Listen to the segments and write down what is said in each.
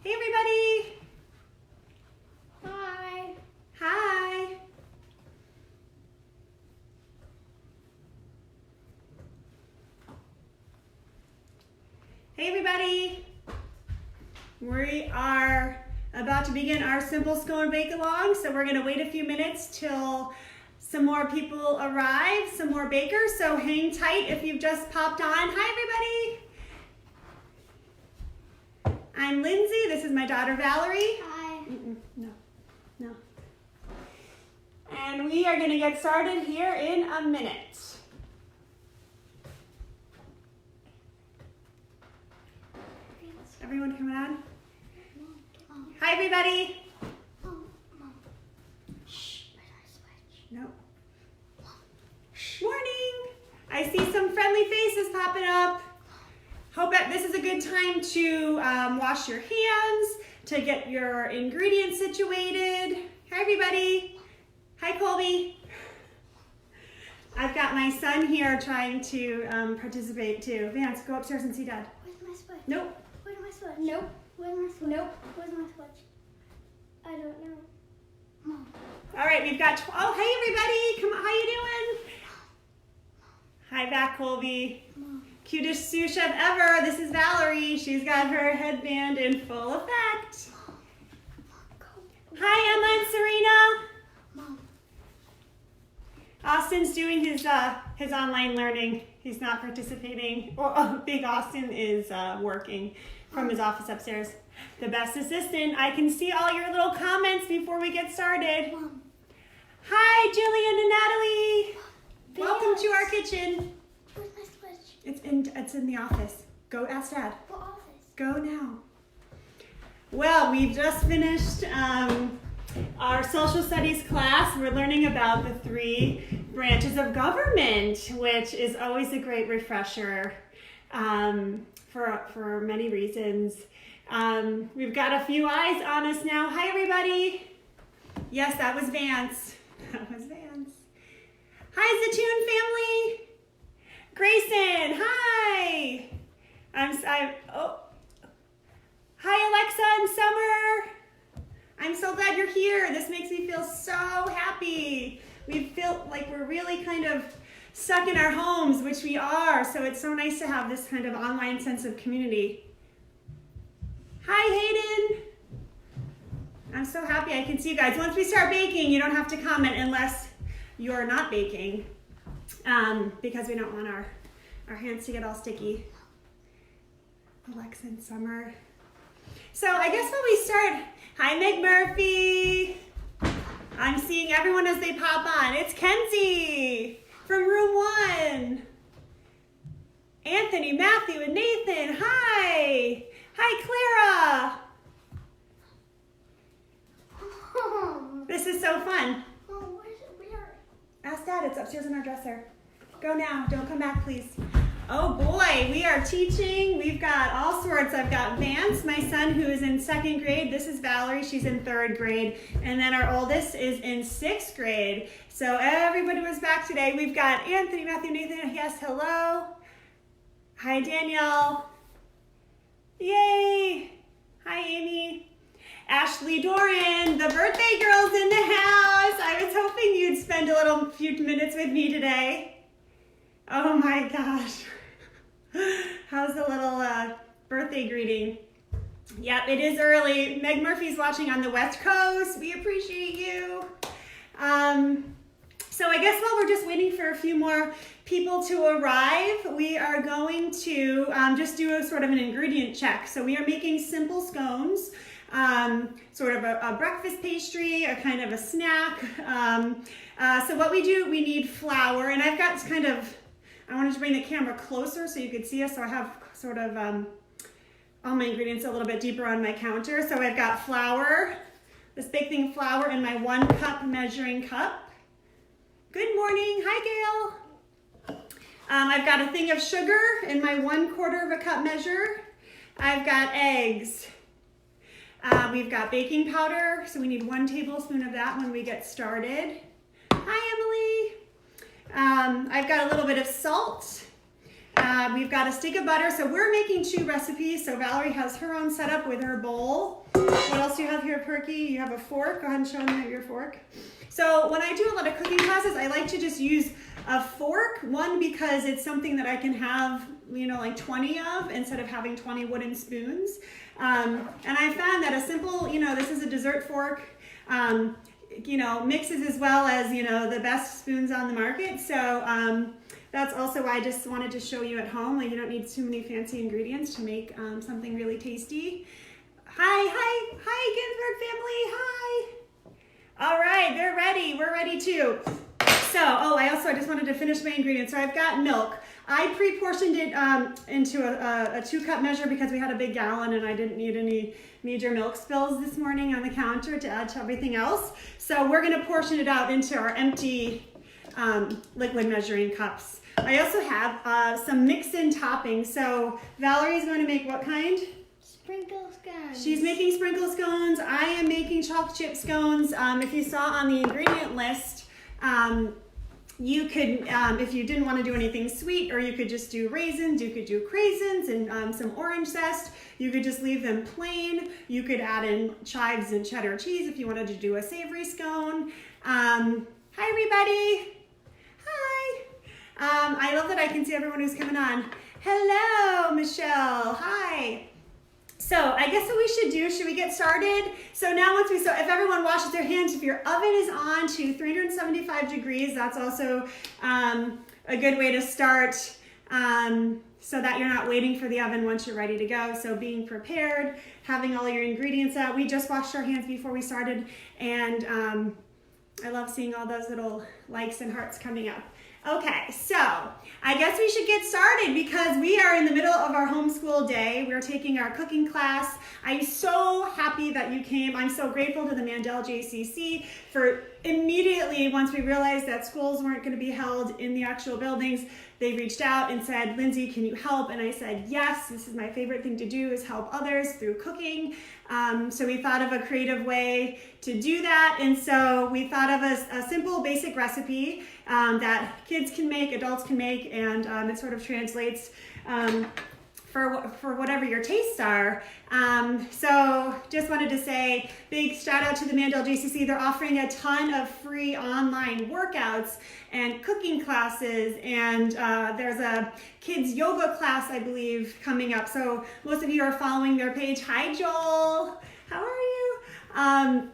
Hey everybody! Hi. Hi! Hey everybody! We are about to begin our simple scone bake along, so we're going to wait a few minutes till some more people arrive, some more bakers, so hang tight if you've just popped on. Hi everybody! I'm Lindsay, this is my daughter Valerie. Hi. No. And we are going to get started here in a minute. Everyone coming on? Hi everybody! Mom. Shh, where's our switch? No. Morning! I see some friendly faces popping up. Hope that this is a good time to wash your hands, to get your ingredients situated. Hi everybody! Hi Colby! I've got my son here trying to participate too. Vance, go upstairs and see Dad. Where's my switch? Nope. Where's my switch? Nope. Where's my switch? Nope. Where's my switch? I don't know. Mom. All right, we've got, oh, hey everybody, come on, how you doing? Hi back, Colby. Mom. Cutest sous chef ever. This is Valerie. She's got her headband in full effect. Hi, Emma and Serena. Mom. Austin's doing his online learning. He's not participating. Oh, Big Austin is working from his office upstairs. The best assistant. I can see all your little comments before we get started. Mom. Hi, Jillian and Natalie. Welcome to our kitchen. Where's my switch? It's in the office. Go ask Dad. What office? Go now. Well, we've just finished our social studies class. We're learning about the 3 branches of government, which is always a great refresher for many reasons. We've got a few eyes on us now. Hi, everybody. Yes, that was Vance. That was Vance. Hi, Zatoon family. Grayson, hi. Hi, Alexa and Summer. I'm so glad you're here. This makes me feel so happy. We feel like we're really kind of stuck in our homes, which we are. So it's so nice to have this kind of online sense of community. Hi, Hayden. I'm so happy I can see you guys. Once we start baking, you don't have to comment unless you're not baking, because we don't want our hands to get all sticky. Alexa and Summer. So I guess when we start, hi Meg Murphy. I'm seeing everyone as they pop on. It's Kenzie from room 1. Anthony, Matthew, and Nathan. Hi. Hi, Clara. This is so fun. Mom, where? Ask Dad, it's upstairs in our dresser. Go now, don't come back, please. Oh boy, we are teaching. We've got all sorts. I've got Vance, my son, who is in 2nd grade. This is Valerie, she's in 3rd grade. And then our oldest is in 6th grade. So everybody was back today. We've got Anthony, Matthew, Nathan. Yes, hello. Hi, Danielle. Yay. Hi, Amy. Ashley Doran, the birthday girl's in the house. I was hoping you'd spend a few minutes with me today. Oh my gosh. How's the little birthday greeting? Yep, it is early. Meg Murphy's watching on the West Coast. We appreciate you. So I guess while we're just waiting for a few more people to arrive, we are going to just do a sort of an ingredient check. So we are making simple scones. Sort of a breakfast pastry, a kind of a snack. So what we do, we need flour, and I've got kind of, I wanted to bring the camera closer so you could see us, so I have sort of all my ingredients a little bit deeper on my counter. So I've got flour, this big thing of flour in my 1 cup measuring cup. Good morning, hi Gail. I've got a thing of sugar in my 1/4 cup measure. I've got eggs. We've got baking powder, so we need 1 tablespoon of that when we get started. Hi, Emily. I've got a little bit of salt. We've got a stick of butter. So we're making 2 recipes. So Valerie has her own setup with her bowl. What else do you have here, Perky? You have a fork. Go ahead and show me your fork. So when I do a lot of cooking classes, I like to just use a fork. One, because it's something that I can have, like 20 of instead of having 20 wooden spoons. And I found that a simple, this is a dessert fork, mixes as well as, the best spoons on the market. So that's also why I just wanted to show you at home. Like, you don't need too many fancy ingredients to make something really tasty. Hi, Ginsberg family, hi. All right, they're ready. We're ready too. So, I just wanted to finish my ingredients. So I've got milk. I pre-portioned it into a 2-cup measure because we had a big gallon and I didn't need any major milk spills this morning on the counter to add to everything else. So we're gonna portion it out into our empty liquid measuring cups. I also have some mix-in toppings. So Valerie's going to make what kind? Sprinkle scones. She's making sprinkle scones. I am making chocolate chip scones. If you saw on the ingredient list, you could, if you didn't want to do anything sweet, or you could just do raisins, you could do craisins and some orange zest. You could just leave them plain. You could add in chives and cheddar cheese if you wanted to do a savory scone. Hi, everybody. Hi. I love that I can see everyone who's coming on. Hello, Michelle. Hi. So I guess what we should do, should we get started? So now if everyone washes their hands, if your oven is on to 375 degrees, that's also a good way to start so that you're not waiting for the oven once you're ready to go. So being prepared, having all your ingredients out. We just washed our hands before we started, and I love seeing all those little likes and hearts coming up. Okay, so I guess we should get started because we are in the middle of our homeschool day. We're taking our cooking class. I'm so happy that you came. I'm so grateful to the Mandel JCC for immediately, once we realized that schools weren't going to be held in the actual buildings, they reached out and said, Lindsay, can you help? And I said, yes, this is my favorite thing to do, is help others through cooking. So we thought of a creative way to do that. And so we thought of a simple, basic recipe that kids can make, adults can make, and it sort of translates for whatever your tastes are. So just wanted to say big shout out to the Mandel JCC. They're offering a ton of free online workouts and cooking classes, and there's a kids yoga class, I believe, coming up. So most of you are following their page. Hi, Joel. How are you?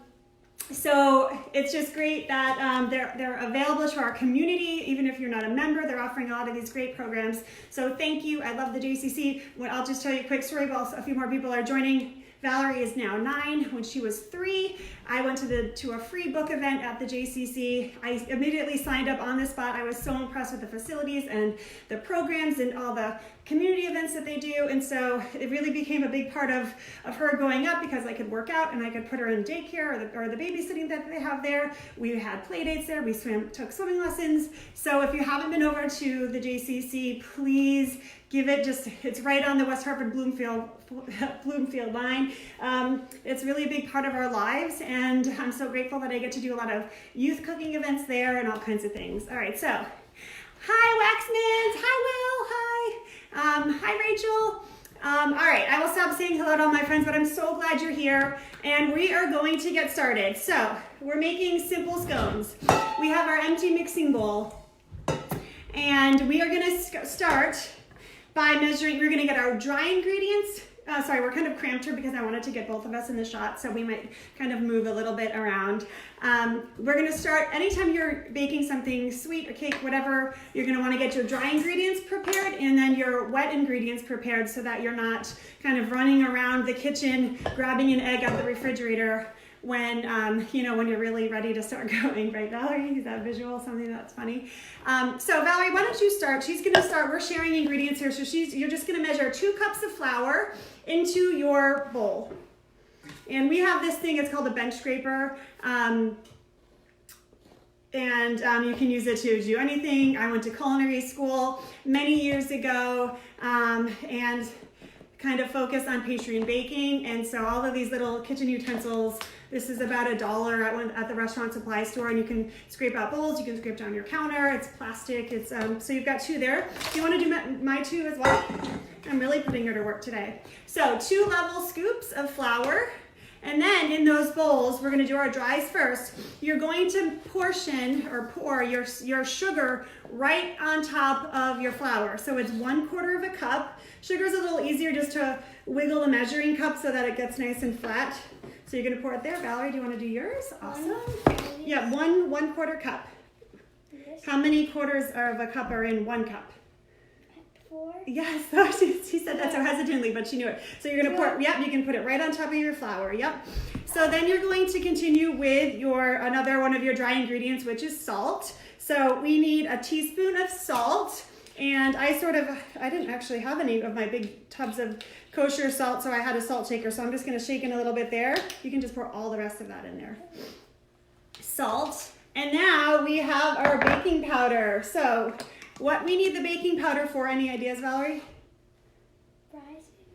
So it's just great that they're available to our community. Even if you're not a member, they're offering a lot of these great programs. So thank you. I love the JCC. I'll just tell you a quick story while a few more people are joining. Valerie is now 9. When she was 3, I went to a free book event at the JCC. I immediately signed up on the spot. I was so impressed with the facilities and the programs and all the community events that they do. And so it really became a big part of her growing up because I could work out and I could put her in daycare or the babysitting that they have there. We had play dates there. We took swimming lessons. So if you haven't been over to the JCC, please give it it's right on the West Hartford Bloomfield line. It's really a big part of our lives, and I'm so grateful that I get to do a lot of youth cooking events there and all kinds of things. All right, so hi Waxmans, hi Will, hi, hi Rachel. All right, I will stop saying hello to all my friends, but I'm so glad you're here, and we are going to get started. So we're making simple scones. We have our empty mixing bowl, and we are going to start by measuring. We're going to get our dry ingredients. Sorry, we're kind of cramped here because I wanted to get both of us in the shot, so we might kind of move a little bit around. We're going to start, anytime you're baking something sweet or cake, whatever, you're going to want to get your dry ingredients prepared and then your wet ingredients prepared so that you're not kind of running around the kitchen grabbing an egg out of the refrigerator when when you're really ready to start going, right, Valerie? Is that visual, something that's funny? So Valerie, why don't you start? She's gonna start, we're sharing ingredients here, so you're just gonna measure 2 cups of flour into your bowl. And we have this thing, it's called a bench scraper. And you can use it to do anything. I went to culinary school many years ago, and kind of focus on pastry and baking. And so all of these little kitchen utensils, this is about $1 at the restaurant supply store, and you can scrape out bowls, you can scrape down your counter, it's plastic, it's so you've got 2 there. Do you want to do my 2 as well? I'm really putting her to work today. So 2 level scoops of flour, and then in those bowls, we're gonna do our dries first. You're going to portion or pour your sugar right on top of your flour. So it's 1/4 cup. Sugar's a little easier just to wiggle the measuring cup so that it gets nice and flat. So you're gonna pour it there. Valerie, do you wanna do yours? Awesome. Yeah, 1/4 cup. How many quarters of a cup are in 1 cup? 4. Yes, oh, she said that so hesitantly, but she knew it. So you're gonna pour, yep, you can put it right on top of your flour, yep. So then you're going to continue with another one of your dry ingredients, which is salt. So we need a teaspoon of salt, and I didn't actually have any of my big tubs of kosher salt, so I had a salt shaker, so I'm just gonna shake in a little bit there. You can just pour all the rest of that in there. Salt, and now we have our baking powder. So what we need the baking powder for, any ideas, Valerie?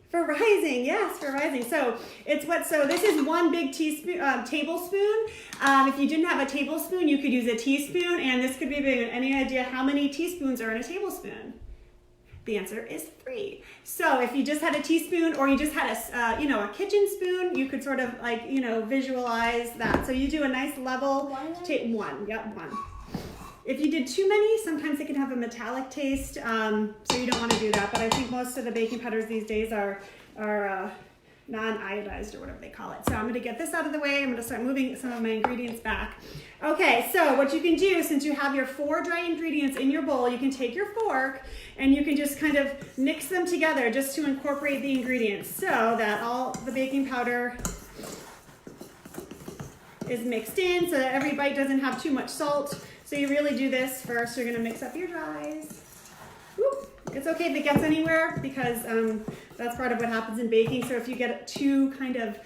For rising, yes, for rising. So this is 1 big tablespoon. If you didn't have a tablespoon, you could use a teaspoon, and this could be big. Any idea how many teaspoons are in a tablespoon? The answer is 3. So if you just had a teaspoon, or you just had a kitchen spoon, you could sort of visualize that. So you do a nice level. 1. Yep, 1. If you did too many, sometimes they can have a metallic taste, so you don't want to do that. But I think most of the baking powders these days are non-iodized, or whatever they call it. So I'm going to get this out of the way. I'm going to start moving some of my ingredients back. Okay, so what you can do, since you have your 4 dry ingredients in your bowl, you can take your fork and you can just kind of mix them together just to incorporate the ingredients so that all the baking powder is mixed in, so that every bite doesn't have too much salt. So you really do this first. You're gonna mix up your dries. Whoop. It's okay if it gets anywhere, because that's part of what happens in baking. So if you get too kind of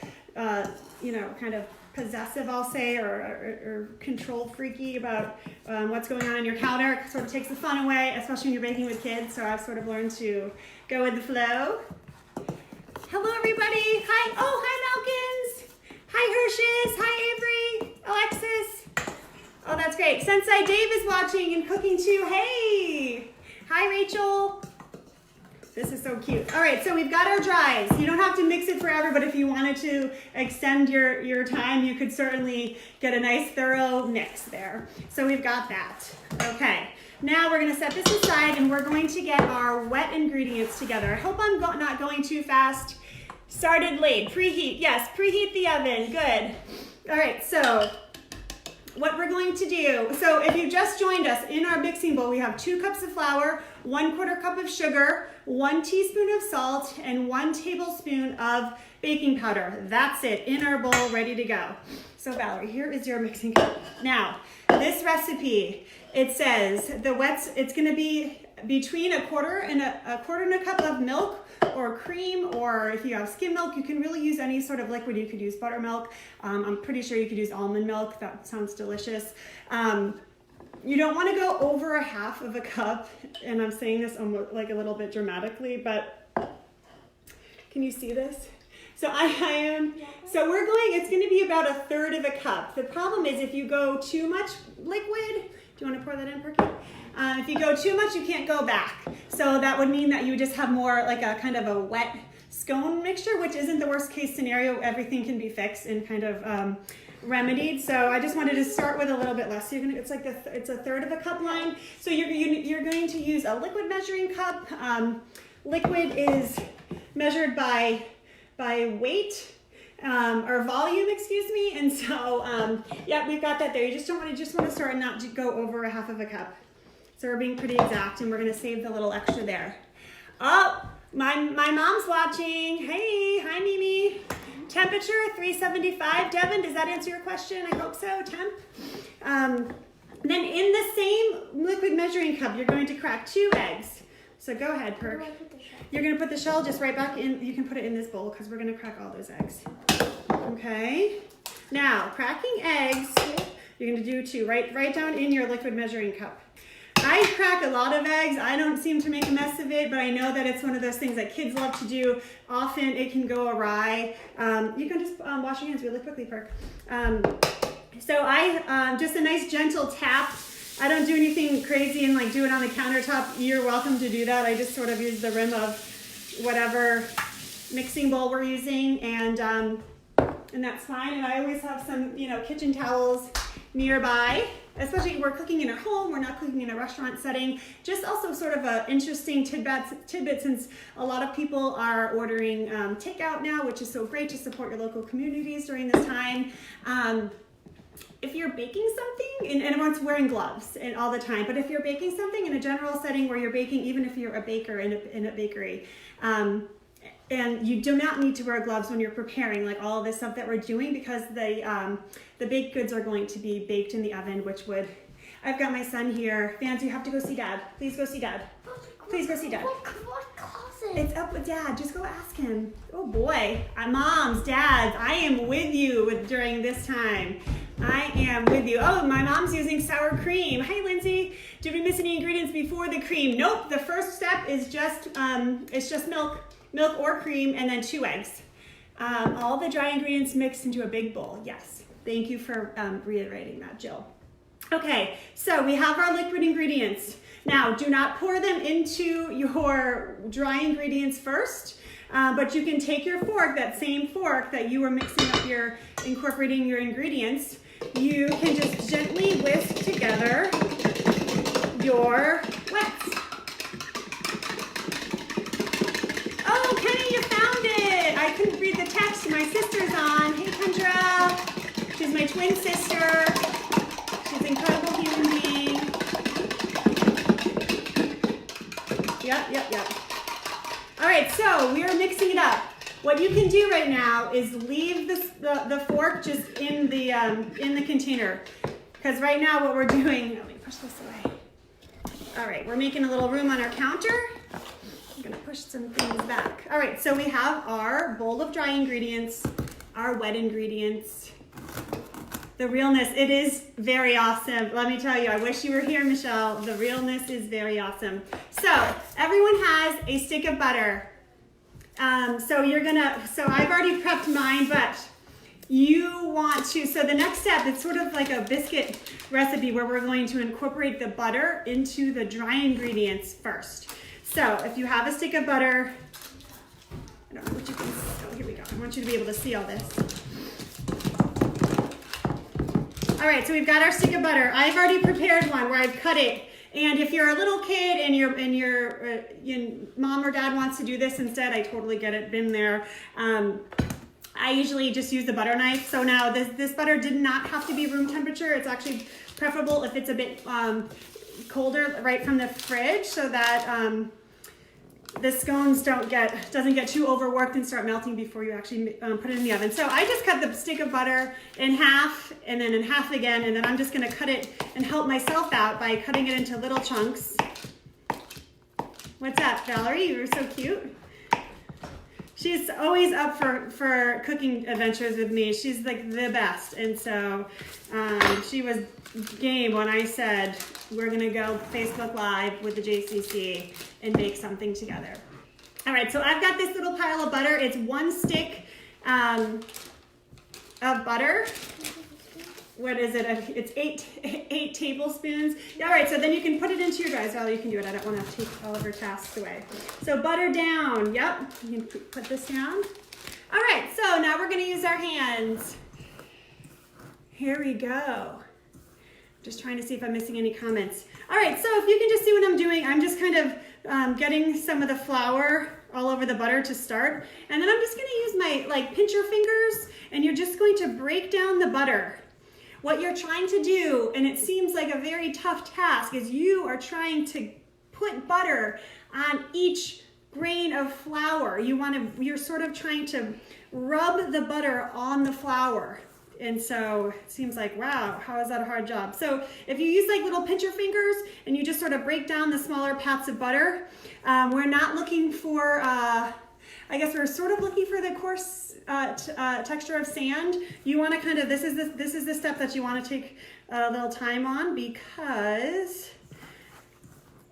possessive, I'll say, or control freaky about what's going on your counter, it sort of takes the fun away, especially when you're baking with kids. So I've sort of learned to go with the flow. Hello, everybody. Hi. Oh, hi, Malkins. Hi, Hershis. Hi, Avery. Alexis. Oh, that's great. Sensei Dave is watching and cooking too. Hey. Hi, Rachel. This is so cute. All right, so we've got our dries. You don't have to mix it forever, but if you wanted to extend your time, you could certainly get a nice thorough mix there. So we've got that. Okay, now we're gonna set this aside, and we're going to get our wet ingredients together. I hope I'm not going too fast. Started late. Preheat. Yes, preheat the oven. Good. All right, so what we're going to do, so if you just joined us, in our mixing bowl we have 2 cups of flour, 1/4 cup of sugar, 1 teaspoon of salt, and 1 tablespoon of baking powder. That's it, in our bowl, ready to go. So Valerie, here is your mixing cup. Now, this recipe, it says it's gonna be between a quarter and a cup of milk or cream, or if you have skim milk, you can really use any sort of liquid. You could use buttermilk. I'm pretty sure you could use almond milk. That sounds delicious. You don't want to go over 1/2 cup, and I'm saying this almost like a little bit dramatically, but can you see this? So so it's going to be about 1/3 cup. The problem is if you go too much liquid, do you want to pour that in, Perky? If you go too much, you can't go back. So that would mean that you just have more like a kind of a wet scone mixture, which isn't the worst case scenario. Everything can be fixed and kind of remedied. So I just wanted to start with a little bit less. So it's like it's 1/3 cup line. So you're going to use a liquid measuring cup. Liquid is measured by weight. Or volume, excuse me. And so, yeah, we've got that there. You just want to start and not go over 1/2 cup. So we're being pretty exact, and we're going to save the little extra there. Oh, my mom's watching. Hey, hi, Mimi. Temperature 375. Devin, does that answer your question? I hope so. Temp. Then in the same liquid measuring cup, you're going to crack 2 eggs. So go ahead, Perk. You're going to put the shell just right back in. You can put it in this bowl because we're going to crack all those eggs. Okay. Now, cracking eggs, you're going to do 2 right down in your liquid measuring cup. I crack a lot of eggs. I don't seem to make a mess of it, but I know that it's one of those things that kids love to do. Often it can go awry. You can just wash your hands really quickly, Perk. So I, just a nice gentle tap. I don't do anything crazy and like do it on the countertop. You're welcome to do that. I just sort of use the rim of whatever mixing bowl we're using, and that's fine. And I always have some, kitchen towels nearby, especially if we're cooking in our home, we're not cooking in a restaurant setting. Just also sort of a interesting tidbit since a lot of people are ordering takeout now, which is so great to support your local communities during this time. If you're baking something, and everyone's wearing gloves and all the time, but if you're baking something in a general setting where you're baking, even if you're a baker in a bakery, and you do not need to wear gloves when you're preparing like all of this stuff that we're doing, because the baked goods are going to be baked in the oven, which would, I've got my son here. Vans, you have to go see Dad. Please go see Dad. Please go see Dad. What closet? It's up with Dad. Just go ask him. Oh boy. Moms, dads, I am with you during this time. I am with you. Oh, my mom's using sour cream. Hey, Lindsay. Did we miss any ingredients before the cream? Nope. The first step is just milk or cream, and then 2 eggs. All the dry ingredients mixed into a big bowl. Yes. Thank you for reiterating that, Jill. Okay, so we have our liquid ingredients. Now, do not pour them into your dry ingredients first, but you can take your fork, that same fork that you were mixing up incorporating your ingredients, you can just gently whisk together your wets. Oh, Kenny, you found it! I couldn't read the text. My sister's on. Hey, Kendra. She's my twin sister. She's an incredible human being. Yep. All right, so we are mixing it up. What you can do right now is leave the fork just in the container, because right now what we're doing, let me push this away. All right, we're making a little room on our counter. I'm gonna push some things back. All right, so we have our bowl of dry ingredients, our wet ingredients. The realness, it is very awesome. Let me tell you, I wish you were here, Michelle. The realness is very awesome. So everyone has a stick of butter. So I've already prepped mine, but you want to, so the next step, it's sort of like a biscuit recipe where we're going to incorporate the butter into the dry ingredients first. So if you have a stick of butter, I don't know what you can, oh, here we go. I want you to be able to see all this. All right, so we've got our stick of butter. I've already prepared one where I've cut it. And if you're a little kid and your mom or dad wants to do this instead, I totally get it, been there. I usually just use the butter knife. So now this butter did not have to be room temperature. It's actually preferable if it's a bit colder right from the fridge, so that the scones doesn't get too overworked and start melting before you actually put it in the oven. So I just cut the stick of butter in half and then in half again, and then I'm just gonna cut it and help myself out by cutting it into little chunks. What's up, Valerie? You're so cute. She's always up for cooking adventures with me. She's like the best. And so she was game when I said, we're gonna go Facebook Live with the JCC and make something together. All right, so I've got this little pile of butter. It's 1 stick of butter. What is it? It's 8 tablespoons. All right, so then you can put it into your dry. Well, you can do it. I don't want to take all of her tasks away. So butter down. Yep, you can put this down. All right, so now we're gonna use our hands. Here we go. Just trying to see if I'm missing any comments. All right, so if you can just see what I'm doing, I'm just kind of getting some of the flour all over the butter to start. And then I'm just gonna use my pincher fingers, and you're just going to break down the butter. What you're trying to do, and it seems like a very tough task, is you are trying to put butter on each grain of flour. You're sort of trying to rub the butter on the flour. And so it seems like, wow, how is that a hard job? So if you use little pincher fingers and you just sort of break down the smaller pats of butter, we're not looking for, I guess we're sort of looking for the coarse texture of sand. You want to kind of, this is the step that you want to take a little time on, because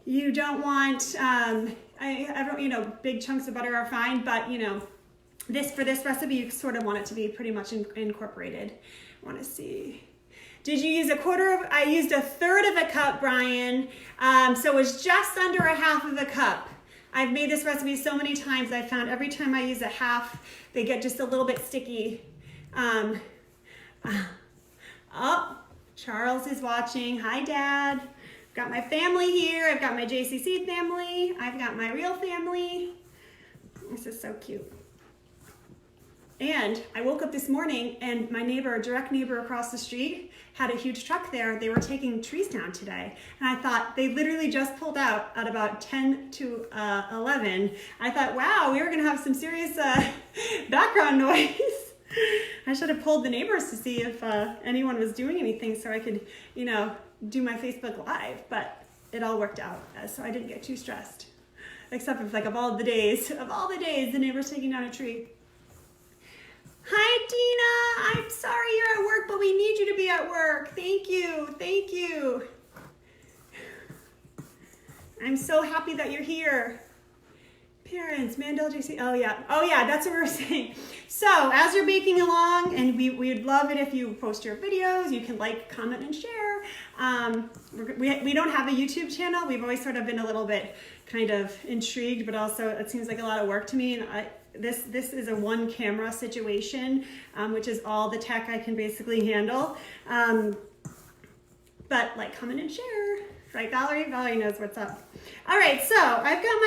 you don't want, big chunks of butter are fine, but for this recipe, you sort of want it to be pretty much incorporated. I want to see. Did you use I used 1/3 of a cup, Brian. So it was just under 1/2 of a cup. I've made this recipe so many times. I found every time I use 1/2, they get just a little bit sticky. Oh, Charles is watching. Hi, Dad. I've got my family here. I've got my JCC family. I've got my real family. This is so cute. And I woke up this morning and my direct neighbor across the street had a huge truck there. They were taking trees down today. And I thought they literally just pulled out at about 10 to 11. I thought, wow, we were gonna have some serious background noise. I should have pulled the neighbors to see if anyone was doing anything so I could, do my Facebook Live, but it all worked out, so I didn't get too stressed. Except of all the days, the neighbor's taking down a tree. Hi, Dina. I'm sorry you're at work, but we need you to be at work. Thank you. Thank you. I'm so happy that you're here. Parents, Mandel, JC. Oh yeah, that's what we were saying. So as you're baking along, and we would love it if you post your videos, you can like, comment, and share. We don't have a YouTube channel. We've always sort of been a little bit kind of intrigued, but also it seems like a lot of work to me. And this is a one camera situation, which is all the tech I can basically handle. But like, comment, and share. Right, Valerie? Valerie knows what's up. All right, so I've got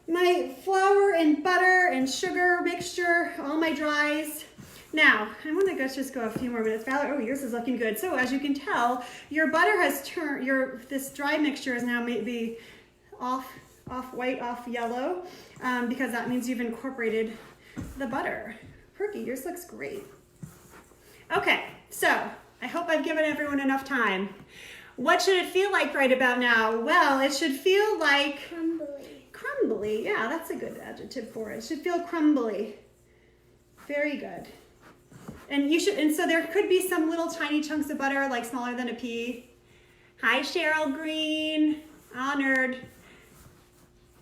my flour and butter and sugar mixture, all my dries. Now, I want to just go a few more minutes. Valerie, oh, yours is looking good. So as you can tell, your butter has turned, this dry mixture is now maybe off white, off yellow, because that means you've incorporated the butter. Perky, yours looks great. Okay, so I hope I've given everyone enough time. What should it feel like right about now? Well, it should feel like crumbly. Yeah, that's a good adjective for it. It should feel crumbly. Very good. And so there could be some little tiny chunks of butter, like smaller than a pea. Hi, Cheryl Green. Honored.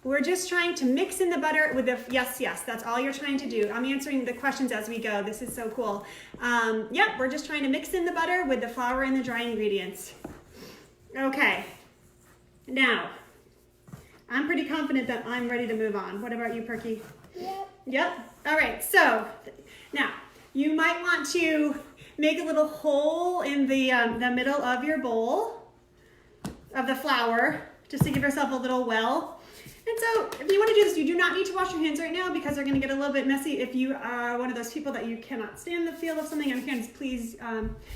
We're just trying to mix in the butter with the, yes, that's all you're trying to do. I'm answering the questions as we go. This is so cool. Yep, we're just trying to mix in the butter with the flour and the dry ingredients. Okay. Now, I'm pretty confident that I'm ready to move on. What about you, Perky? Yep. All right, so now you might want to make a little hole in the middle of your bowl of the flour, just to give yourself a little well. And so if you want to do this, you do not need to wash your hands right now because they're going to get a little bit messy. If you are one of those people that you cannot stand the feel of something on your hands, please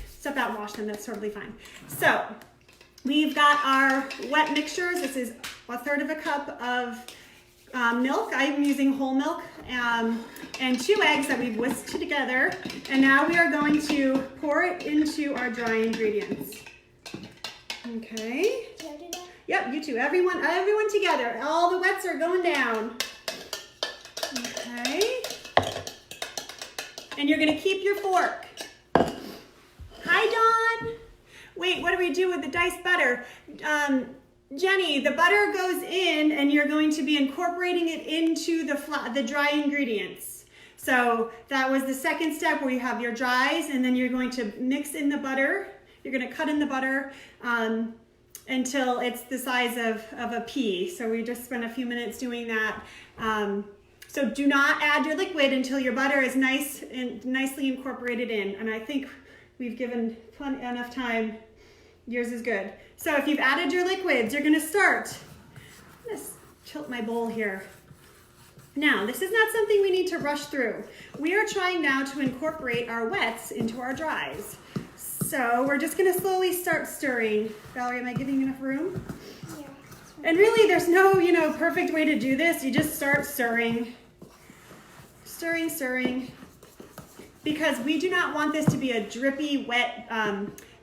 step out and wash them. That's totally fine. So we've got our wet mixtures. This is 1/3 of a cup of milk. I'm using whole milk and 2 eggs that we've whisked together. And now we are going to pour it into our dry ingredients. Okay. Can I do that? Yep, you two. Everyone together. All the wets are going down. Okay. And you're going to keep your fork. Hi, Dawn. Wait, what do we do with the diced butter? Jenny, the butter goes in and you're going to be incorporating it into the dry ingredients. So that was the second step where you have your dries and then you're going to mix in the butter. You're going to cut in the butter until it's the size of a pea. So we just spent a few minutes doing that. So do not add your liquid until your butter is nice and nicely incorporated in. And I think we've given enough time. Yours is good. So if you've added your liquids, you're gonna start. Let's tilt my bowl here. Now, this is not something we need to rush through. We are trying now to incorporate our wets into our dries. So we're just gonna slowly start stirring. Valerie, am I giving you enough room? Yeah. And really, there's no, perfect way to do this. You just start stirring. Stirring. Because we do not want this to be a drippy, wet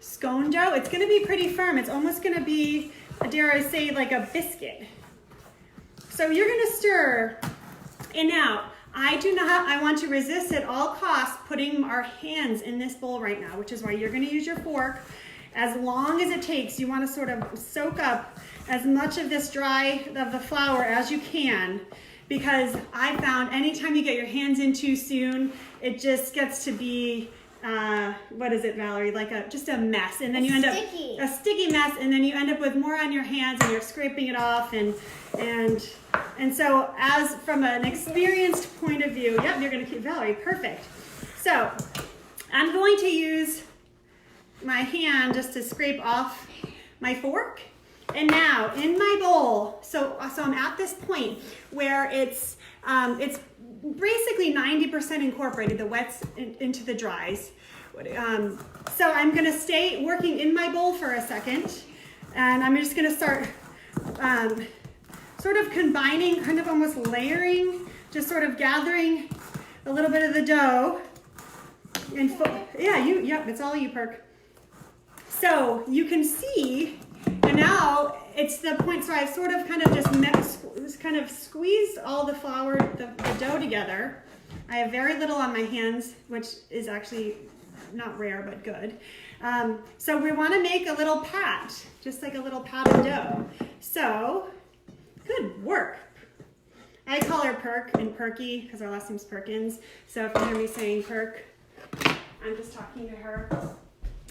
scone dough. It's gonna be pretty firm. It's almost gonna be, dare I say, like a biscuit. So you're gonna stir. And now, I want to resist at all costs putting our hands in this bowl right now, which is why you're gonna use your fork. as long as it takes. You want to sort of soak up as much of this of the flour as you can, because I found anytime you get your hands in too soon, it just gets to be, what is it, Valerie? Like just a mess. And then you end up a sticky mess, and then you end up with more on your hands and you're scraping it off. And so as from an experienced point of view, yep, you're going to keep Valerie, perfect. So I'm going to use my hand just to scrape off my fork. And now in my bowl, so I'm at this point where it's basically 90% incorporated, the wets into the dries. So I'm gonna stay working in my bowl for a second, and I'm just gonna start sort of combining, kind of almost layering, just sort of gathering a little bit of the dough. And yep, it's all you, Perk. So you can see, and now it's the point, so I've sort of kind of just kind of squeezed all the flour, the dough together. I have very little on my hands, which is actually not rare, but good. So we want to make a little pat, just like a little pat of dough. So, good work. I call her Perk and Perky because our last name's Perkins. So if you hear me saying Perk, I'm just talking to her.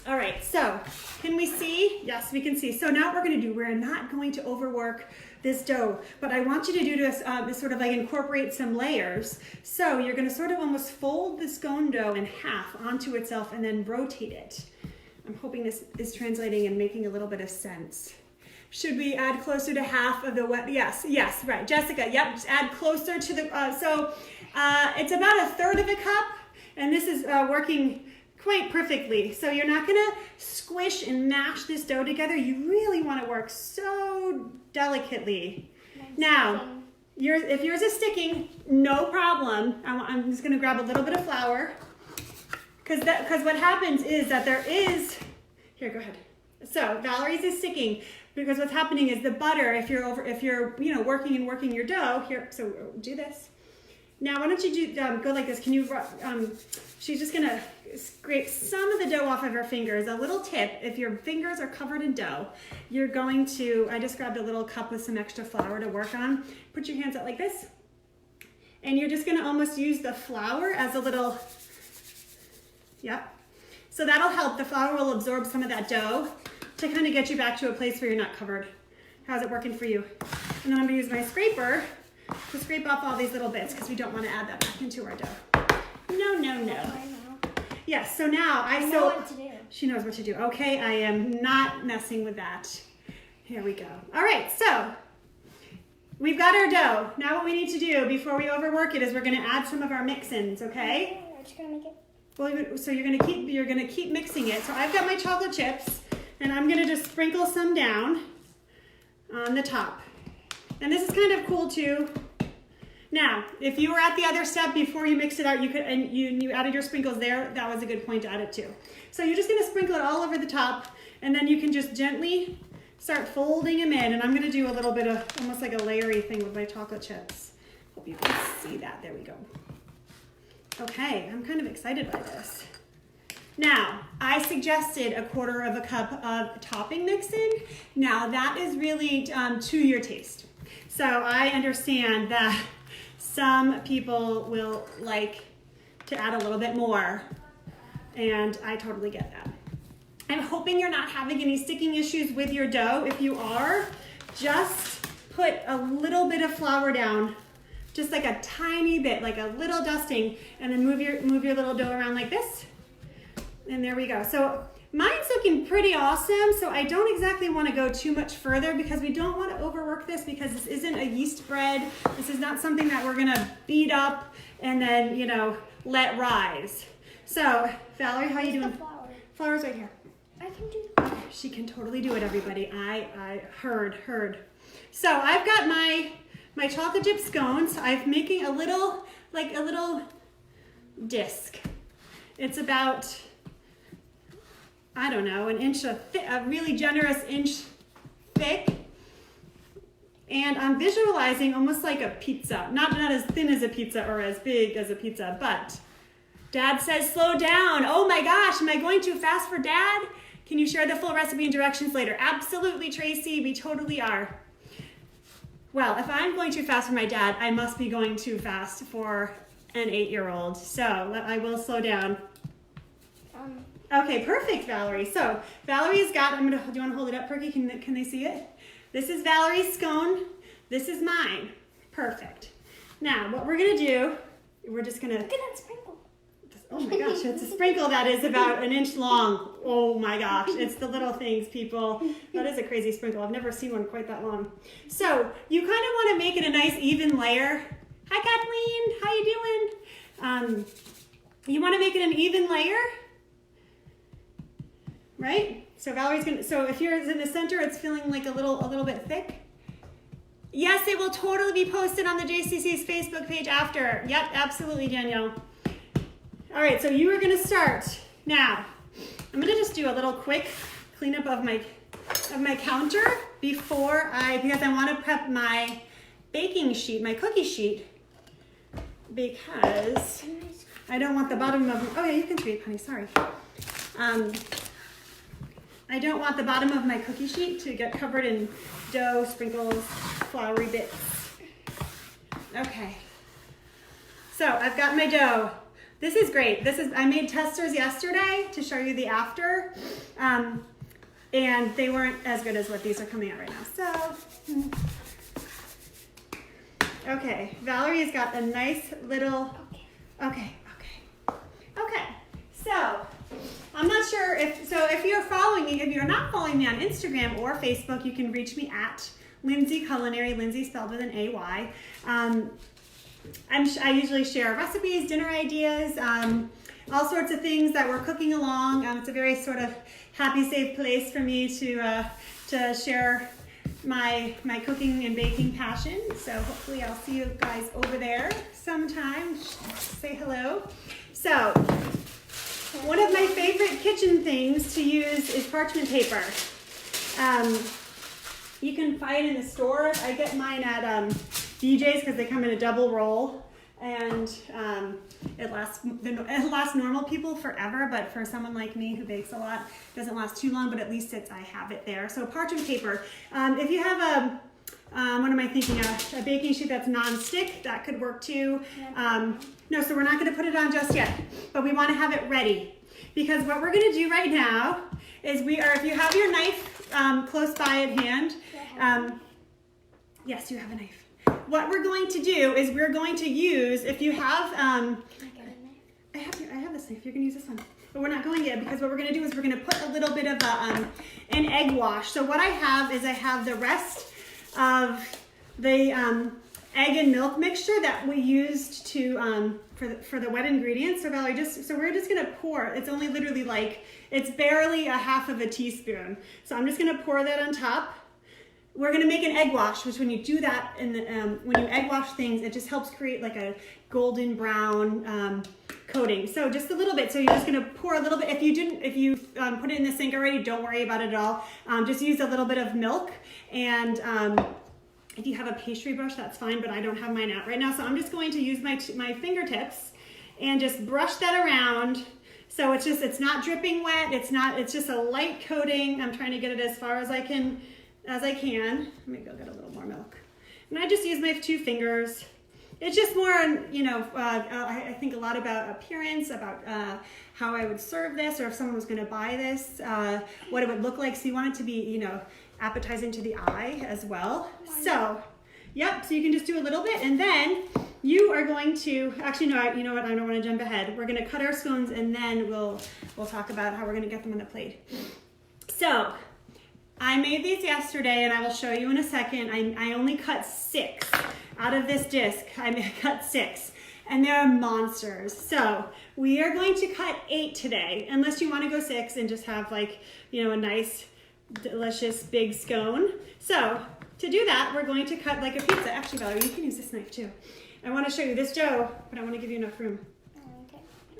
All right, so can we see? Yes, we can see. So now what we're not going to overwork this dough, but I want you to do this sort of like incorporate some layers. So you're gonna sort of almost fold the scone dough in half onto itself and then rotate it. I'm hoping this is translating and making a little bit of sense. Should we add closer to half of the wet? Yes, right. Jessica, yep, just add closer to the, it's about a third of a cup, and this is working quite perfectly. So you're not gonna squish and mash this dough together. You really wanna work so delicately. Now, if yours is sticking, no problem. I'm just gonna grab a little bit of flour, because what happens is that here, go ahead. So Valerie's is sticking, because what's happening is the butter, if you're working your dough, here, so do this. Now, why don't you go like this? Can you, she's just gonna scrape some of the dough off of her fingers. A little tip, if your fingers are covered in dough, you're going to, I just grabbed a little cup with some extra flour to work on. Put your hands out like this. And you're just gonna almost use the flour as a little, yep. So that'll help. The flour will absorb some of that dough to kind of get you back to a place where you're not covered. How's it working for you? And then I'm gonna use my scraper to scrape off all these little bits, because we don't want to add that back into our dough. No. Yes, so now I know what to do. She knows what to do. Okay, I am not messing with that. Here we go. All right, so we've got our dough. Now what we need to do before we overwork it is we're going to add some of our mix-ins, okay? I'm just gonna make it. Well, so you're gonna keep mixing it. So I've got my chocolate chips, and I'm gonna just sprinkle some down on the top. And this is kind of cool too. Now, if you were at the other step before you mixed it out, you added your sprinkles there, that was a good point to add it too. So you're just gonna sprinkle it all over the top, and then you can just gently start folding them in. And I'm gonna do a little bit of almost like a layery thing with my chocolate chips. Hope you can see that, there we go. Okay, I'm kind of excited by this. Now, I suggested a quarter of a cup of topping mix-in. Now, that is really to your taste. So I understand that some people will like to add a little bit more, and I totally get that. I'm hoping you're not having any sticking issues with your dough. If you are, just put a little bit of flour down, just like a tiny bit, like a little dusting, and then move your little dough around like this. And there we go. So mine's looking pretty awesome, so I don't exactly want to go too much further, because we don't want to overwork this, because this isn't a yeast bread. This is not something that we're going to beat up and then, let rise. So, Valerie, how are you doing? Flour's right here. I can do that. She can totally do it, everybody. I heard. So I've got my chocolate chip scones. I'm making a little disc. It's about, I don't know, an inch a really generous inch thick. And I'm visualizing almost like a pizza. Not as thin as a pizza or as big as a pizza, but Dad says slow down. Oh my gosh, am I going too fast for Dad? Can you share the full recipe and directions later? Absolutely, Tracy, we totally are. Well, if I'm going too fast for my dad, I must be going too fast for an 8-year-old. So I will slow down. Okay, perfect, Valerie. So Valerie's got, do you want to hold it up, Perky? Can they see it? This is Valerie's scone. This is mine. Perfect. Now, what we're going to do, we're just going to... Look at that sprinkle. Oh my gosh, it's a sprinkle that is about 1 inch long. Oh my gosh, it's the little things, people. That is a crazy sprinkle. I've never seen one quite that long. So you kind of want to make it a nice even layer. Hi, Kathleen. How you doing? You want to make it an even layer, right? So Valerie's gonna. So if yours in the center, it's feeling like a little bit thick. Yes, it will totally be posted on the JCC's Facebook page after. Yep, absolutely, Danielle. All right, so you are gonna start. Now, I'm gonna just do a little quick cleanup of my counter because I wanna prep my baking sheet, my cookie sheet, because I don't want the bottom of, oh yeah, you can sweep, honey, sorry. I don't want the bottom of my cookie sheet to get covered in dough, sprinkles, floury bits. Okay, so I've got my dough. This is great. I made testers yesterday to show you the after, and they weren't as good as what these are coming out right now. So, okay, Valerie's got a nice little, okay. So, I'm not sure if you're following me, if you're not following me on Instagram or Facebook, you can reach me at Lindsay Culinary, Lindsay spelled with an A-Y. I usually share recipes, dinner ideas, all sorts of things that we're cooking along. It's a very sort of happy, safe place for me to share my cooking and baking passion. So hopefully I'll see you guys over there sometime. Say hello. So one of my favorite kitchen things to use is parchment paper. You can buy it in the store. I get mine at BJ's because they come in a double roll, and it lasts normal people forever, but for someone like me who bakes a lot, it doesn't last too long, but at least I have it there. So parchment paper. If you have what am I thinking of? A baking sheet that's non-stick, that could work too. No, so we're not gonna put it on just yet, but we wanna have it ready. Because what we're gonna do right now is if you have your knife close by at hand, yes, you have a knife. What we're going to do is we're going to use, if you have, I have this knife, you're gonna use this one. But we're not going yet because what we're gonna do is we're gonna put a little bit of an egg wash. So what I have the rest of the egg and milk mixture that we used to for the wet ingredients. So Valerie, we're just gonna pour. It's only literally it's barely a half of a teaspoon. So I'm just gonna pour that on top. We're gonna make an egg wash, which when you do that when you egg wash things, it just helps create like a golden brown coating. So just a little bit. So you're just gonna pour a little bit. If you put it in the sink already, don't worry about it at all. Just use a little bit of milk, and if you have a pastry brush, that's fine, but I don't have mine out right now. So I'm just going to use my fingertips and just brush that around. So it's not dripping wet. It's just a light coating. I'm trying to get it as far as I can. Let me go get a little more milk. And I just use my 2 fingers. It's just more, I think a lot about appearance, about how I would serve this, or if someone was going to buy this, what it would look like. So you want it to be, appetizing to the eye as well. So, yep, so you can just do a little bit, and then you are going to, actually, no, you know what, I don't want to jump ahead. We're going to cut our scones, and then we'll talk about how we're going to get them on the plate. So, I made these yesterday, and I will show you in a second. I only cut 6 out of this disc. I cut 6, and they're monsters. So we are going to cut 8 today, unless you want to go 6 and just have a nice, delicious big scone. So to do that, we're going to cut like a pizza. Actually, Valerie, you can use this knife too. I want to show you this dough, but I want to give you enough room.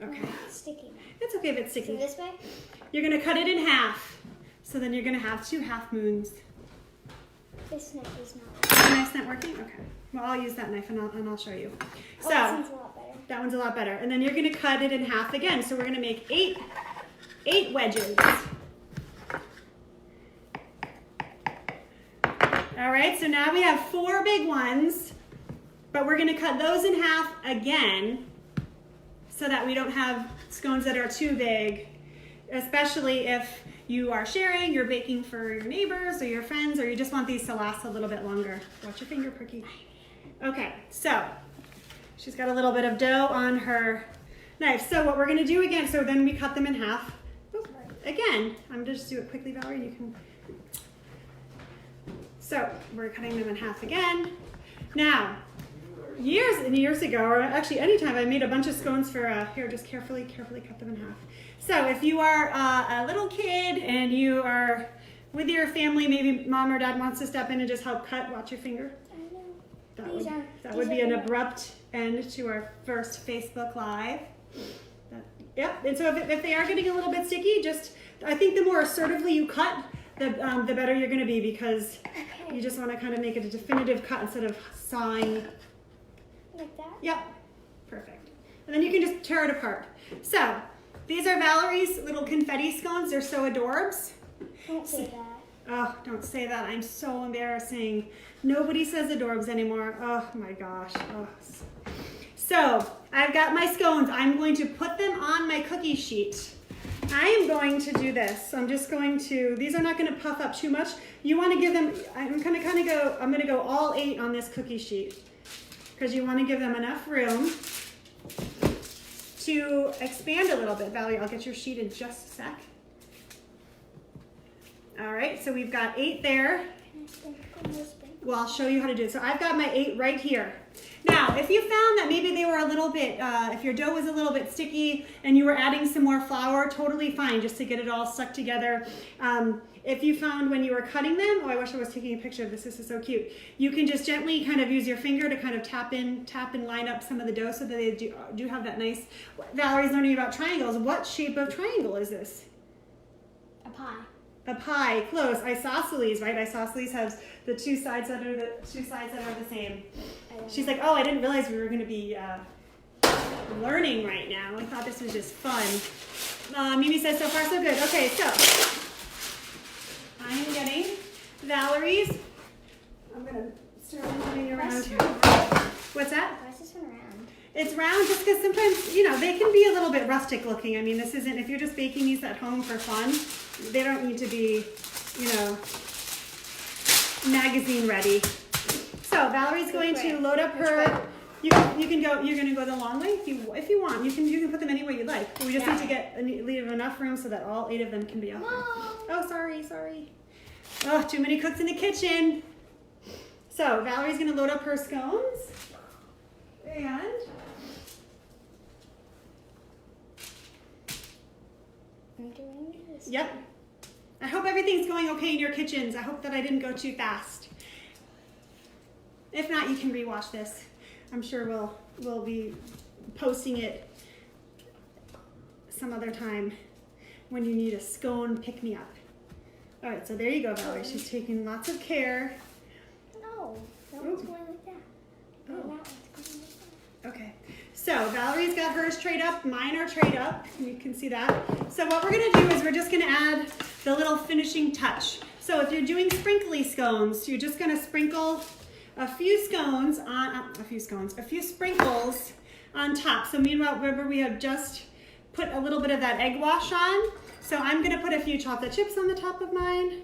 Okay. It's sticky. It's okay if it's sticky. So this way? You're going to cut it in half. So then you're going to have 2 half moons. This knife is not working. The knife's not working? Okay. Well, I'll use that knife and I'll show you. So that one's a lot better. That one's a lot better. And then you're going to cut it in half again. So we're going to make 8 wedges. All right, so now we have 4 big ones, but we're gonna cut those in half again so that we don't have scones that are too big, especially if you are sharing, you're baking for your neighbors or your friends, or you just want these to last a little bit longer. Watch your finger, Perky. Okay, so she's got a little bit of dough on her knife. So what we're gonna do again, so then we cut them in half. Oop, again, I'm gonna just do it quickly, Valerie, you can. So we're cutting them in half again. Now, years and years ago, or actually anytime, I made a bunch of scones for, here, just carefully cut them in half. So if you are a little kid and you are with your family, maybe mom or dad wants to step in and just help cut, watch your finger. I know. That would be an abrupt end to our first Facebook Live. Yep, and so if they are getting a little bit sticky, I think the more assertively you cut, the better you're gonna be, because you just wanna kind of make it a definitive cut instead of sawing. Like that? Yep, perfect. And then you can just tear it apart. So, these are Valerie's little confetti scones. They're so adorbs. Don't say that. Oh, don't say that. I'm so embarrassing. Nobody says adorbs anymore. Oh my gosh. Oh. So, I've got my scones. I'm going to put them on my cookie sheet. I am going to do this. I'm just going to, these are not going to puff up too much. You want to give them, I'm going to go all 8 on this cookie sheet, because you want to give them enough room to expand a little bit. Valerie, I'll get your sheet in just a sec. All right, so we've got 8 there. Well, I'll show you how to do it. So I've got my 8 right here. Now, if you found that maybe they were a little bit, if your dough was a little bit sticky and you were adding some more flour, totally fine, just to get it all stuck together. If you found when you were cutting them, oh, I wish I was taking a picture of this. This is so cute. You can just gently kind of use your finger to kind of tap and line up some of the dough so that they do have that nice. Valerie's learning about triangles. What shape of triangle is this? A pie. A pie, close. Isosceles, right? Isosceles has the two sides that are the same. She's like, oh, I didn't realize we were going to be learning right now. I thought this was just fun. Mimi says, so far so good. Okay, so I'm getting Valerie's. I'm going to start moving it around here. What's that? Why is this one round? It's round just because sometimes, they can be a little bit rustic looking. I mean, this isn't, if you're just baking these at home for fun, they don't need to be, magazine ready. So Valerie's going to load up her. You're going to go the long way if you want. You can put them any way you like. We just need to leave enough room so that all 8 of them can be up. Oh, sorry. Oh, too many cooks in the kitchen. So Valerie's going to load up her scones. And I'm doing this. yep. I hope everything's going okay in your kitchens. I hope that I didn't go too fast. If not, you can rewatch this. I'm sure we'll be posting it some other time when you need a scone pick-me-up. All right, so there you go, Valerie. She's taking lots of care. No, that one's going like that. Oh. And that one's going like that. Okay, so Valerie's got hers trayed up, mine are trayed up, you can see that. So what we're gonna do is we're just gonna add the little finishing touch. So if you're doing sprinkly scones, you're just gonna sprinkle a few sprinkles on top. So meanwhile, remember we have just put a little bit of that egg wash on. So I'm gonna put a few chocolate chips on the top of mine.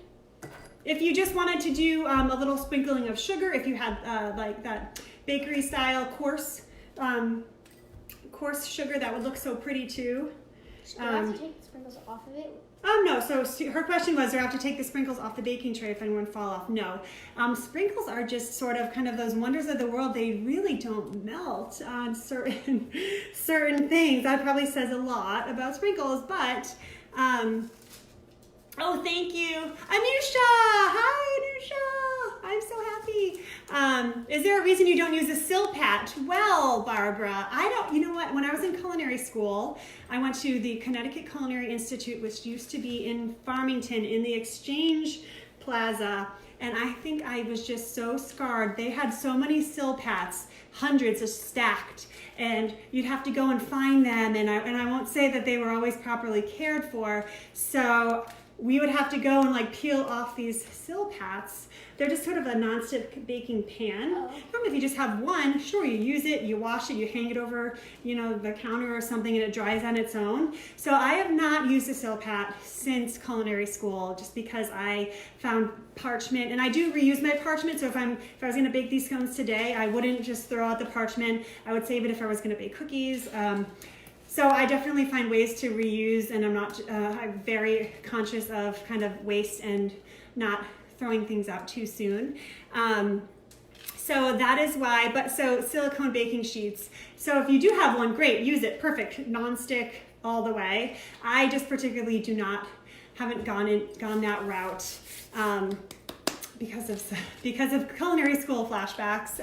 If you just wanted to do a little sprinkling of sugar, if you had like that bakery style coarse sugar, that would look so pretty too. Do I have to take the sprinkles off of it? No, so her question was, do I have to take the sprinkles off the baking tray if anyone fall off? No. Sprinkles are just sort of kind of those wonders of the world. They really don't melt on certain things. That probably says a lot about sprinkles, but oh, thank you. Anusha! Hi, Anusha! I'm so happy. Is there a reason you don't use a silpat? Well, Barbara, you know what? When I was in culinary school, I went to the Connecticut Culinary Institute, which used to be in Farmington in the Exchange Plaza. And I think I was just so scarred. They had so many silpats, hundreds of stacked, and you'd have to go and find them. And I won't say that they were always properly cared for. So we would have to go and like peel off these sill pats. They're just sort of a nonstick baking pan. Normally if you just have one, sure, you use it, you wash it, you hang it over, you know, the counter or something, and it dries on its own. So I have not used a sill pat since culinary school, just because I found parchment, and I do reuse my parchment. So if I was gonna bake these scones today, I wouldn't just throw out the parchment. I would save it if I was gonna bake cookies. So I definitely find ways to reuse, and I'm very conscious of kind of waste and not throwing things out too soon. So that is why, so silicone baking sheets. So if you do have one, great, use it, perfect, non-stick all the way. I just particularly haven't gone that route because of culinary school flashbacks.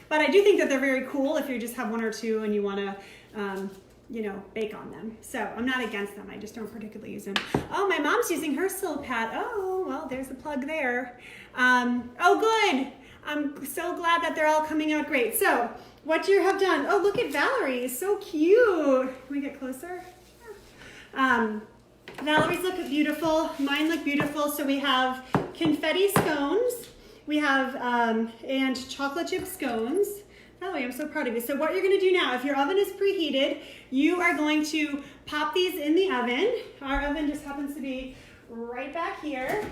But I do think that they're very cool if you just have one or two and you wanna, bake on them. So I'm not against them. I just don't particularly use them. Oh, my mom's using her sill pat. Oh, well, there's a plug there. Oh, good. I'm so glad that they're all coming out great. So what you have done, oh, look at Valerie. So cute. Can we get closer? Valerie's look beautiful. Mine look beautiful. So we have confetti scones. We have, and chocolate chip scones. Valerie, I'm so proud of you. So what you're going to do now, if your oven is preheated, you are going to pop these in the oven. Our oven just happens to be right back here.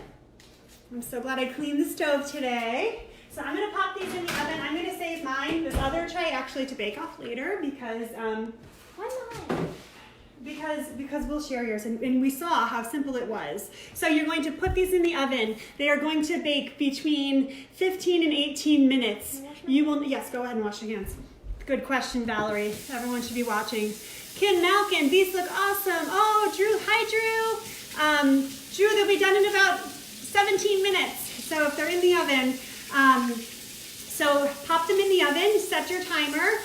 I'm so glad I cleaned the stove today. So I'm going to pop these in the oven. I'm going to save this other tray actually to bake off later because why not? Because we'll share yours, and we saw how simple it was. So you're going to put these in the oven. They are going to bake between 15 and 18 minutes. Yes, go ahead and wash your hands. Good question, Valerie. Everyone should be watching. Kim Malkin, these look awesome. Oh, Drew, hi Drew. Drew, they'll be done in about 17 minutes. So if they're in the oven, so pop them in the oven, set your timer.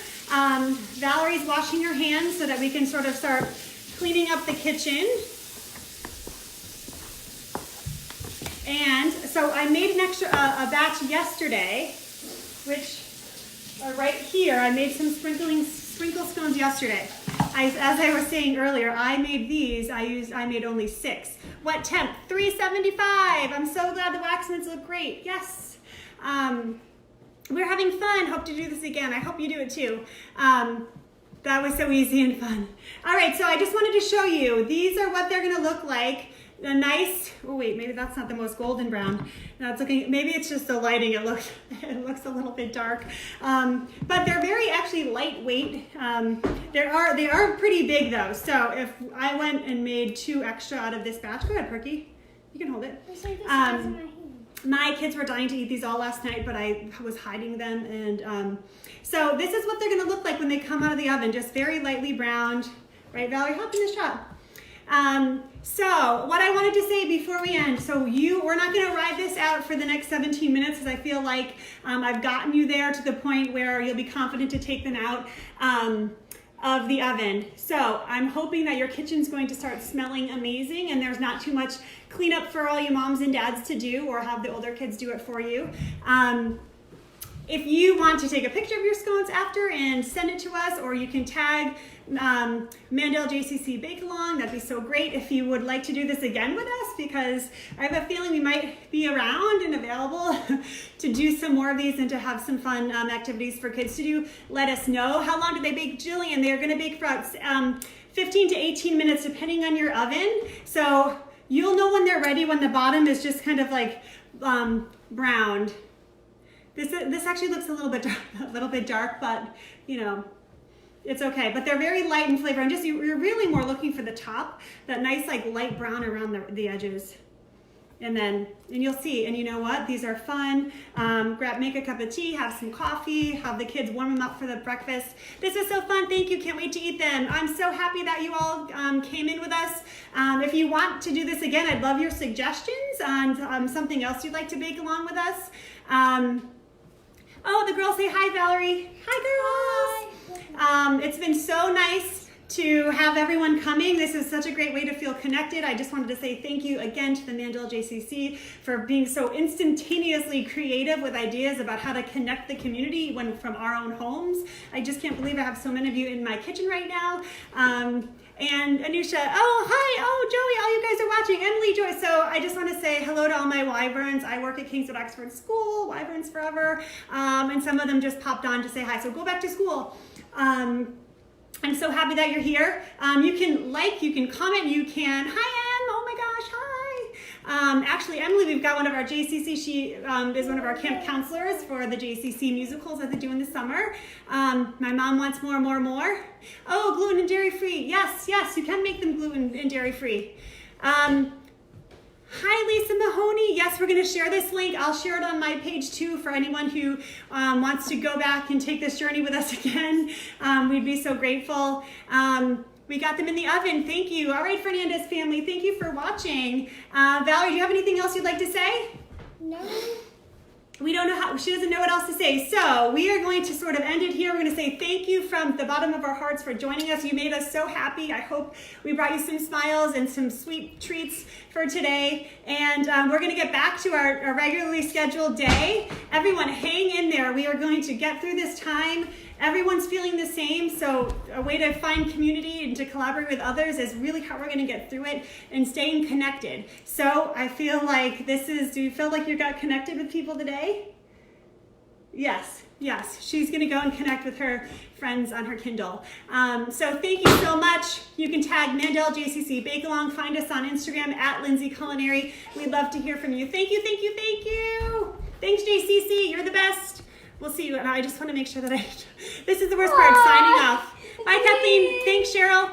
Valerie's washing her hands so that we can sort of start cleaning up the kitchen. And so I made an extra a batch yesterday, which are right here. I made some sprinkle scones yesterday. As I was saying earlier, I made these. I made only 6. What temp? 375. I'm so glad the wax mints look great. Yes. We're having fun. Hope to do this again. I hope you do it too. That was so easy and fun. All right, so I just wanted to show you. These are what they're gonna look like. A nice, oh wait, maybe that's not the most golden brown. That's looking, maybe it's just the lighting. It looks a little bit dark. But they're very actually lightweight. They are pretty big though. So if I went and made 2 extra out of this batch, go ahead, Perky. You can hold it. My kids were dying to eat these all last night, but I was hiding them. And so this is what they're gonna look like when they come out of the oven, just very lightly browned. Right, Valerie, hop in the shot. So what I wanted to say before we end, we're not gonna ride this out for the next 17 minutes because I feel like I've gotten you there to the point where you'll be confident to take them out of the oven. So I'm hoping that your kitchen's going to start smelling amazing and there's not too much cleanup for all you moms and dads to do, or have the older kids do it for you. If you want to take a picture of your scones after and send it to us, or you can tag Mandel JCC Bake Along, that'd be so great. If you would like to do this again with us, because I have a feeling we might be around and available to do some more of these and to have some fun activities for kids to do, let us know. How long do they bake? Jillian, they're gonna bake for about 15 to 18 minutes depending on your oven. So you'll know when they're ready when the bottom is just kind of like browned. This actually looks a little bit dark, but you know, it's okay. But they're very light in flavor, and just you're really more looking for the top, that nice like light brown around the edges. And you'll see, and you know what? These are fun. Make a cup of tea, have some coffee, have the kids warm them up for the breakfast. This is so fun. Thank you. Can't wait to eat them. I'm so happy that you all came in with us. If you want to do this again, I'd love your suggestions on something else you'd like to bake along with us. Oh, the girls say hi, Valerie. Hi, girls. Hi. It's been so nice to have everyone coming. This is such a great way to feel connected. I just wanted to say thank you again to the Mandel JCC for being so instantaneously creative with ideas about how to connect the community when from our own homes. I just can't believe I have so many of you in my kitchen right now. And Anusha, oh, hi, oh, Joey, all you guys are watching, Emily, Joy. So I just want to say hello to all my Wyverns. I work at Kingswood Oxford School, Wyverns Forever, and some of them just popped on to say hi. So go back to school. I'm so happy that you're here. You can like, you can comment, you can, hi Em, oh my gosh, hi. Actually, Emily, we've got one of our JCC, she is one of our camp counselors for the JCC musicals that they do in the summer. My mom wants more. Oh, gluten and dairy free, yes, you can make them gluten and dairy free. Hi, Lisa Mahoney. Yes, we're going to share this link. I'll share it on my page too for anyone who wants to go back and take this journey with us again. We'd be so grateful. We got them in the oven. Thank you. All right, Fernandez family, thank you for watching. Valerie, do you have anything else you'd like to say? No. We don't know how, she doesn't know what else to say. So we are going to sort of end it here. We're going to say thank you from the bottom of our hearts for joining us. You made us so happy. I hope we brought you some smiles and some sweet treats for today. And we're going to get back to our regularly scheduled day. Everyone hang in there. We are going to get through this time. Everyone's feeling the same, so a way to find community and to collaborate with others is really how we're going to get through it and staying connected. So I feel like do you feel like you got connected with people today? Yes, she's going to go and connect with her friends on her Kindle. So thank you so much. You can tag Mandel JCC Bake Along. Find us on Instagram at Lindsay Culinary. We'd love to hear from you. Thank you. Thanks, JCC. You're the best. We'll see you. And I just want to make sure that this is the worst part, signing off. Bye, Kathleen. Thanks, Cheryl.